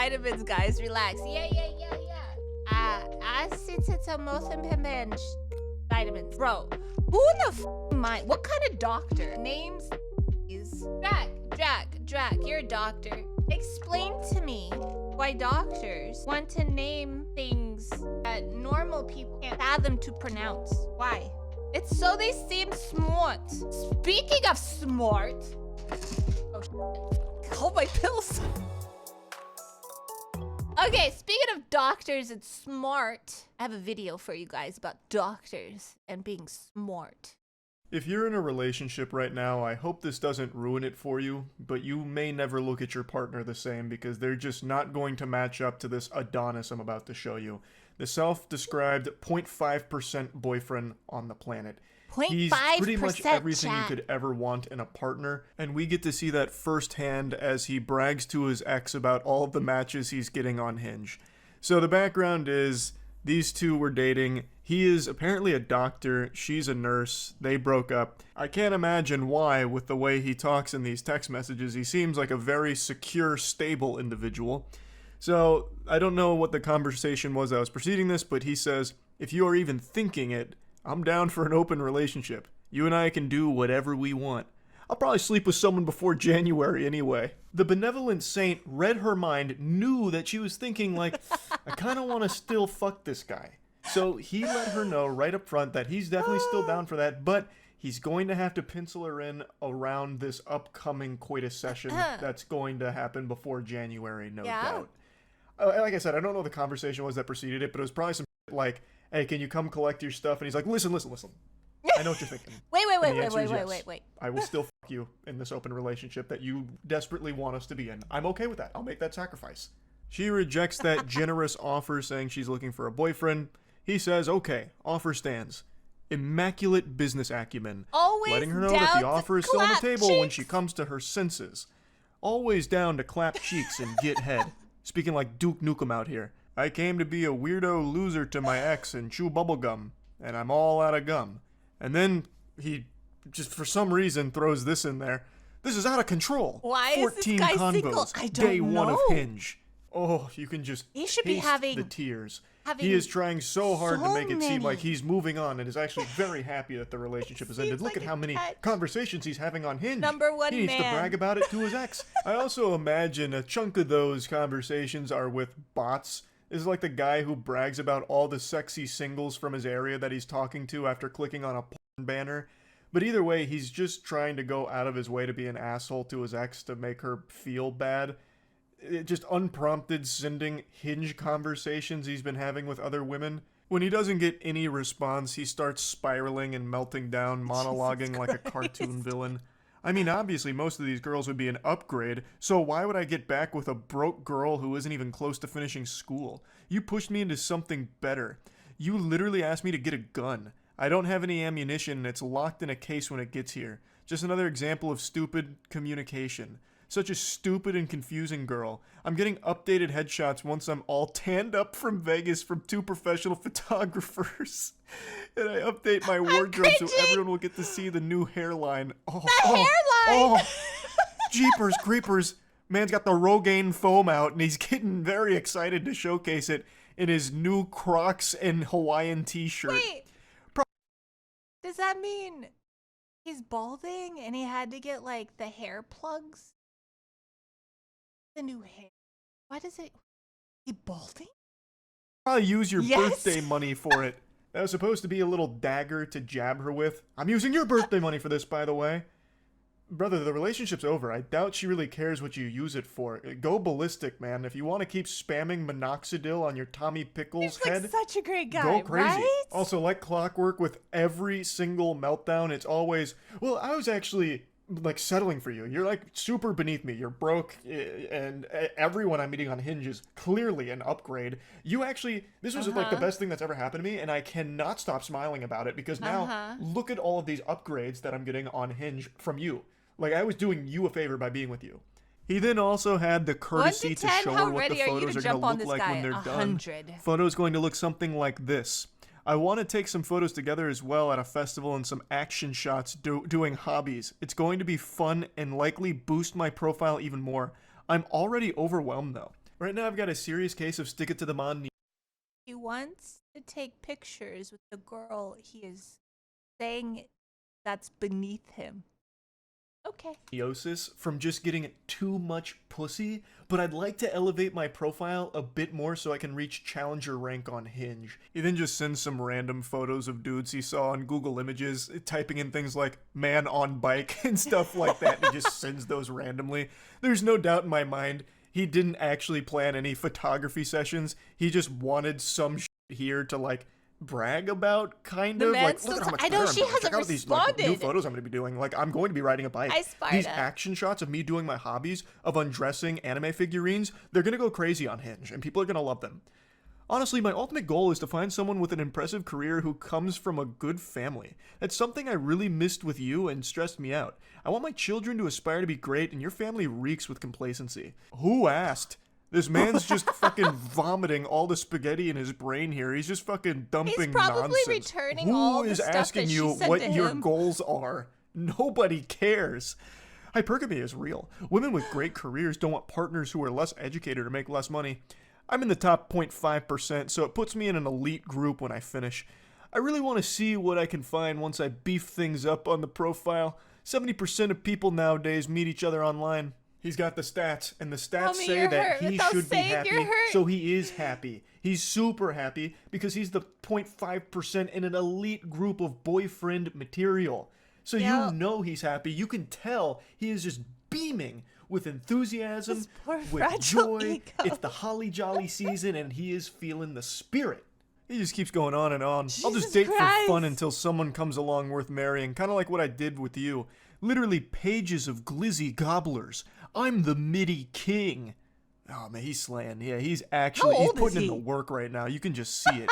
vitamins, guys. Relax. Yeah. Acetaminophen vitamins. Bro, who the mind? What kind of doctor names these? Jack, you're a doctor. Explain to me why doctors want to name things that normal people can't fathom to pronounce. Why? It's so they seem smart. Speaking of smart. Oh, shit. Hold my pills. Okay, speaking of doctors and smart, I have a video for you guys about doctors and being smart. If you're in a relationship right now, I hope this doesn't ruin it for you, but you may never look at your partner the same because they're just not going to match up to this Adonis I'm about to show you. The self-described 0.5% boyfriend on the planet. 0.5%, He's pretty much everything you chat. could ever want in a partner, and we get to see that firsthand as he brags to his ex about all of the matches he's getting on Hinge. So the background is, these two were dating. He is apparently a doctor, she's a nurse, they broke up. I can't imagine why with the way he talks in these text messages. He seems like a very secure, stable individual. So I don't know what the conversation was that was preceding this, but he says, if you are even thinking it, I'm down for an open relationship. You and I can do whatever we want. I'll probably sleep with someone before January anyway. The benevolent saint read her mind, knew that she was thinking like, I kind of want to still fuck this guy. So he let her know right up front that he's definitely still down for that, but he's going to have to pencil her in around this upcoming coitus session that's going to happen before January, no doubt. Like I said, I don't know what the conversation was that preceded it, but it was probably some shit like, hey, can you come collect your stuff? And he's like, listen. I know what you're thinking. Wait. I will still fuck you in this open relationship that you desperately want us to be in. I'm okay with that. I'll make that sacrifice. She rejects that generous offer, saying she's looking for a boyfriend. He says, okay, offer stands. Immaculate business acumen. Always letting her know down that the offer is still on the table cheeks. when she comes to her senses. Always down to clap cheeks and get head. Speaking like Duke Nukem out here. I came to be a weirdo loser to my ex and chew bubblegum, and I'm all out of gum. And then he just for some reason throws this in there. This is out of control. Why is this guy convos, single? I don't day one of know. Hinge. Oh, you can just He should be taste having- the tears. having He is trying so hard to so make it seem like many. he's moving on and is actually very happy that the relationship has ended. Seems Look like at how a many catch. conversations he's having on Hinge. Number one He needs to man. brag about it to his ex. I also imagine a chunk of those conversations are with bots. This is like the guy who brags about all the sexy singles from his area that he's talking to after clicking on a porn banner. But either way, he's just trying to go out of his way to be an asshole to his ex to make her feel bad. Just unprompted sending Hinge conversations he's been having with other women. When he doesn't get any response, he starts spiraling and melting down, monologuing like a cartoon villain. I mean, obviously, most of these girls would be an upgrade, so why would I get back with a broke girl who isn't even close to finishing school? You pushed me into something better. You literally asked me to get a gun. I don't have any ammunition, and it's locked in a case when it gets here. Just another example of stupid communication. Such a stupid and confusing girl. I'm getting updated headshots once I'm all tanned up from Vegas from 2 professional photographers. And I update my wardrobe so everyone will get to see the new hairline. Hairline! Oh, jeepers creepers. Man's got the Rogaine foam out and he's getting very excited to showcase it in his new Crocs and Hawaiian t-shirt. Wait. Does that mean he's balding and he had to get like the hair plugs? The new hair. Why does it? He balding? Probably use your Yes. birthday money for it. That was supposed to be a little dagger to jab her with. I'm using your birthday money for this, by the way. Brother, the relationship's over. I doubt she really cares what you use it for. Go ballistic, man. If you want to keep spamming minoxidil on your Tommy Pickles He's head, like such a great guy, go crazy. right? Also, like clockwork with every single meltdown, it's always, well, I was actually like settling for you. You're like super beneath me. You're broke, and everyone I'm meeting on Hinge is clearly an upgrade. You actually, this was like the best thing that's ever happened to me, and I cannot stop smiling about it because now look at all of these upgrades that I'm getting on Hinge from you. Like, I was doing you a favor by being with you. He then also had the courtesy to show her what the photos are going to look like when they're done. 100. Photos going to look something like this. I want to take some photos together as well at a festival and some action shots doing hobbies. It's going to be fun and likely boost my profile even more. I'm already overwhelmed though. Right now I've got a serious case of stick it to the man. He wants to take pictures with the girl he is saying that's beneath him. Okay. From just getting too much pussy, but I'd like to elevate my profile a bit more so I can reach challenger rank on Hinge. He then just sends some random photos of dudes he saw on Google Images, typing in things like man on bike and stuff like that, and he just sends those randomly. There's no doubt in my mind he didn't actually plan any photography sessions. He just wanted some shit here to like brag about, kind of like, look at how much I know she hasn't check out these like, new photos I'm going to be doing. Like, I'm going to be riding a bike. These action shots of me doing my hobbies of undressing anime figurines, they're going to go crazy on Hinge, and people are going to love them. Honestly, my ultimate goal is to find someone with an impressive career who comes from a good family. That's something I really missed with you and stressed me out. I want my children to aspire to be great, and your family reeks with complacency. Who asked? This man's just fucking vomiting all the spaghetti in his brain here. He's just fucking dumping nonsense. He's probably returning all the stuff that she sent to him. Who is asking you what your goals are? Nobody cares. Hypergamy is real. Women with great careers don't want partners who are less educated or make less money. I'm in the top 0.5%, so it puts me in an elite group when I finish. I really want to see what I can find once I beef things up on the profile. 70% of people nowadays meet each other online. He's got the stats, and the stats say that he should be happy, so he is happy. He's super happy because he's the 0.5% in an elite group of boyfriend material. So you know he's happy. You can tell he is just beaming with enthusiasm, with joy. Ego. It's the holly jolly season, and he is feeling the spirit. He just keeps going on and on. I'll just date for fun until someone comes along worth marrying, kind of like what I did with you. Literally pages of glizzy gobblers. I'm the midi king. Oh man, he's slaying. Yeah, he's putting in the work right now. You can just see it.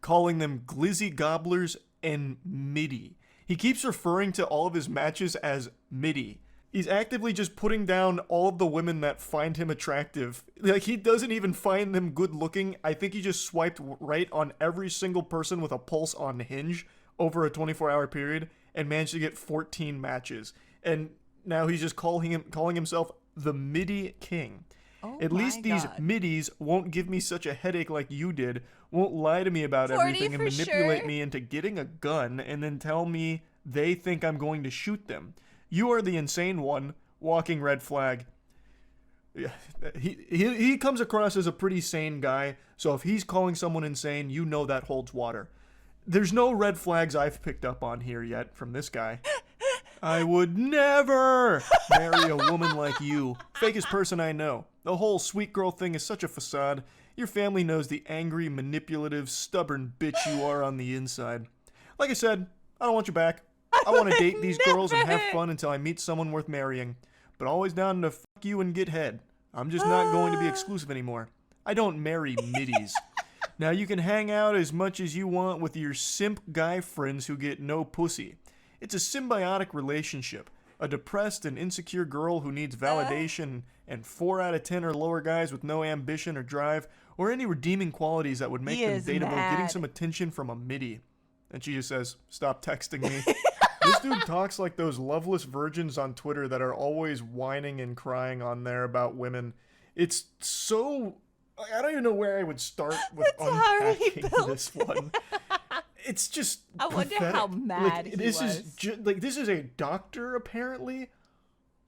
Calling them glizzy gobblers and midi. He keeps referring to all of his matches as midi. He's actively just putting down all of the women that find him attractive. Like, he doesn't even find them good looking. I think he just swiped right on every single person with a pulse on Hinge over a 24-hour period and managed to get 14 matches. And now he's just calling himself the midi king. At least these middies won't give me such a headache like you did, won't lie to me about everything and manipulate me into getting a gun and then tell me they think I'm going to shoot them. You are the insane one, walking red flag. Yeah, he comes across as a pretty sane guy, so if he's calling someone insane, you know that holds water. There's no red flags I've picked up on here yet from this guy. I would never marry a woman like you. Fakest person I know. The whole sweet girl thing is such a facade. Your family knows the angry, manipulative, stubborn bitch you are on the inside. Like I said, I don't want you back. I want to date these girls and have fun until I meet someone worth marrying. But always down to fuck you and get head. I'm just not going to be exclusive anymore. I don't marry middies. Now you can hang out as much as you want with your simp guy friends who get no pussy. It's a symbiotic relationship. A depressed and insecure girl who needs validation and 4 out of 10 or lower guys with no ambition or drive or any redeeming qualities that would make them dateable, getting some attention from a midi. And she just says, stop texting me. This dude talks like those loveless virgins on Twitter that are always whining and crying on there about women. It's so... I don't even know where I would start with unpacking this one. It's just I wonder how mad he was. This is a doctor, apparently.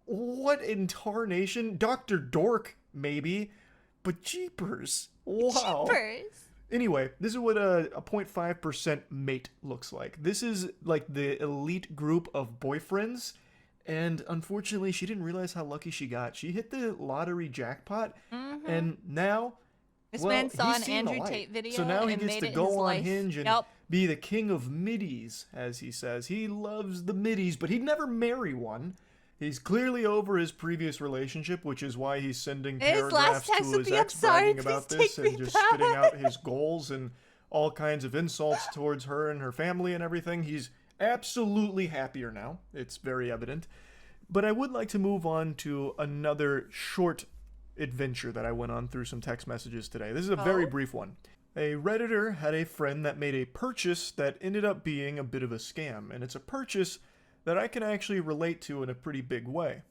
What in tarnation? Dr. Dork, maybe. But jeepers. Wow. Jeepers. Anyway, this is what a 0.5% mate looks like. This is like the elite group of boyfriends. And unfortunately, she didn't realize how lucky she got. She hit the lottery jackpot. Mm-hmm. And now... This man saw an Andrew Tate video, so now he gets to go on Hinge and be the king of middies, as he says. He loves the middies, but he'd never marry one. He's clearly over his previous relationship, which is why he's sending paragraphs to his ex bragging about this and just spitting out his goals and all kinds of insults towards her and her family and everything. He's absolutely happier now. It's very evident. But I would like to move on to another short adventure that I went on through some text messages today. This is a very brief one. A Redditor had a friend that made a purchase that ended up being a bit of a scam, and it's a purchase that I can actually relate to in a pretty big way.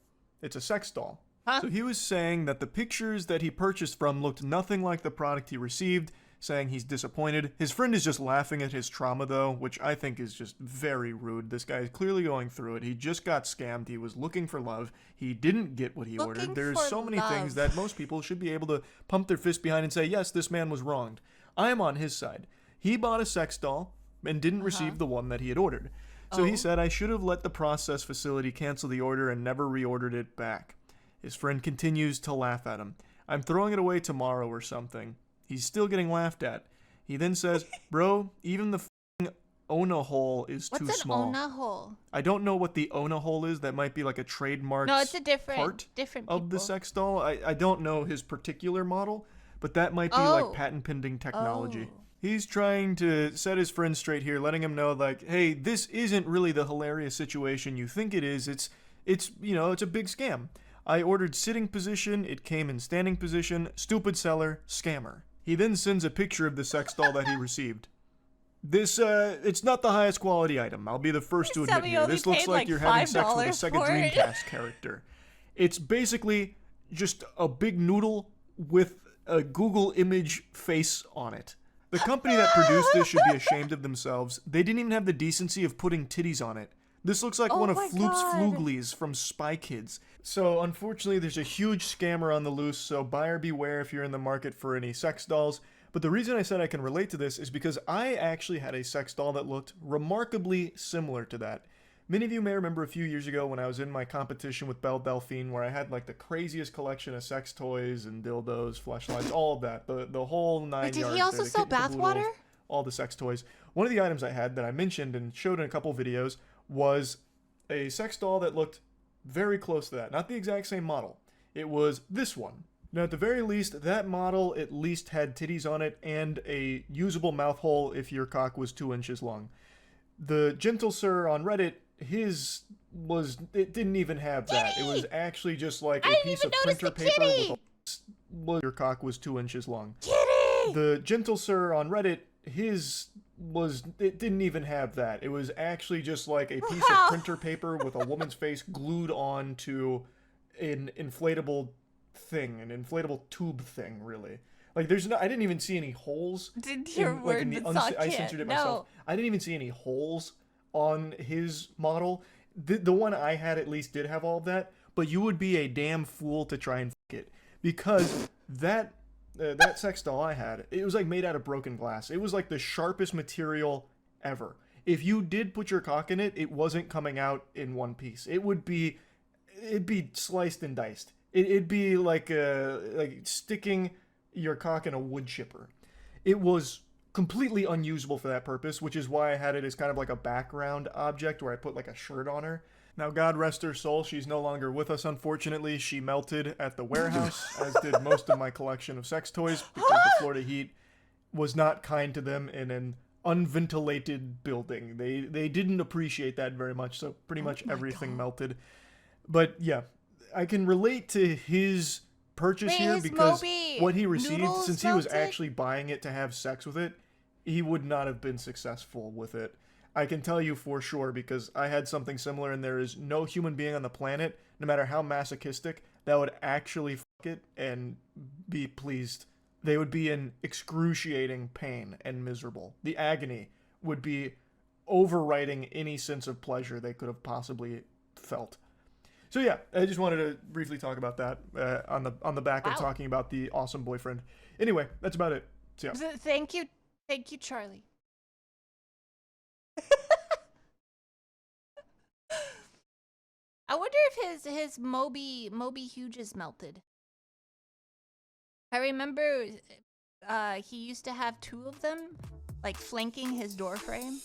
It's a sex doll. Huh? So he was saying that the pictures that he purchased from looked nothing like the product he received, saying he's disappointed. His friend is just laughing at his trauma though, which I think is just very rude. This guy is clearly going through it. He just got scammed. He was looking for love. He didn't get what he ordered. There's so many things that most people should be able to pump their fist behind and say, yes, this man was wronged. I am on his side. He bought a sex doll and didn't receive the one that he had ordered. So he said, I should have let the process facility cancel the order and never reordered it back. His friend continues to laugh at him. I'm throwing it away tomorrow or something. He's still getting laughed at. He then says, bro, even the f***ing Ona hole is too small. What's an Ona hole? I don't know what the Ona hole is. That might be like a trademark part of the sex doll. I don't know his particular model, but that might be like patent pending technology. He's trying to set his friend straight here, letting him know like, hey, this isn't really the hilarious situation you think it is. It's you know, it's a big scam. I ordered sitting position, it came in standing position, stupid seller, scammer. He then sends a picture of the sex doll that he received. This, it's not the highest quality item. I'll be the first to admit here. This looks like you're having sex with a Sega Dreamcast character. It's basically just a big noodle with a Google image face on it. The company that produced this should be ashamed of themselves. They didn't even have the decency of putting titties on it. This looks like one of Floop's Fluglies from Spy Kids. So unfortunately, there's a huge scammer on the loose, so buyer beware if you're in the market for any sex dolls. But the reason I said I can relate to this is because I actually had a sex doll that looked remarkably similar to that. Many of you may remember a few years ago when I was in my competition with Belle Delphine, where I had like the craziest collection of sex toys and dildos, fleshlights, all of that. The whole 9 yards. Did he also sell bathwater? All the sex toys. One of the items I had that I mentioned and showed in a couple videos was a sex doll that looked very close to that. Not the exact same model. It was this one. Now, at the very least, that model at least had titties on it and a usable mouth hole if your cock was 2 inches long. The Gentle Sir on Reddit, it didn't even have that. It was actually just like a piece of printer paper with your cock was 2 inches long. The Gentle Sir on Reddit, it didn't even have that. It was actually just like a piece of printer paper with a woman's face glued on to an inflatable thing, an inflatable tube thing, really. Like, I didn't even see any holes. I censored it myself. I didn't even see any holes on his model. The one I had at least did have all of that, but you would be a damn fool to try and f*** it, because that sex doll I had, it was like made out of broken glass. It was like the sharpest material ever. If you did put your cock in it, it wasn't coming out in one piece. It'd be sliced and diced. It'd be like sticking your cock in a wood chipper. It was completely unusable for that purpose, which is why I had it as kind of like a background object where I put like a shirt on her. Now, God rest her soul, she's no longer with us, unfortunately. She melted at the warehouse, as did most of my collection of sex toys, because the Florida heat was not kind to them in an unventilated building. They didn't appreciate that very much, so pretty much everything melted. But yeah, I can relate to his purchase here because what he received, since he was actually buying it to have sex with it, he would not have been successful with it. I can tell you for sure because I had something similar, and there is no human being on the planet, no matter how masochistic, that would actually fuck it and be pleased. They would be in excruciating pain and miserable. The agony would be overriding any sense of pleasure they could have possibly felt. So yeah, I just wanted to briefly talk about that on the back of talking about the awesome boyfriend. Anyway, that's about it. So, yeah. Thank you, Charlie. I wonder if his Moby Huges melted. I remember he used to have 2 of them, like flanking his door frame.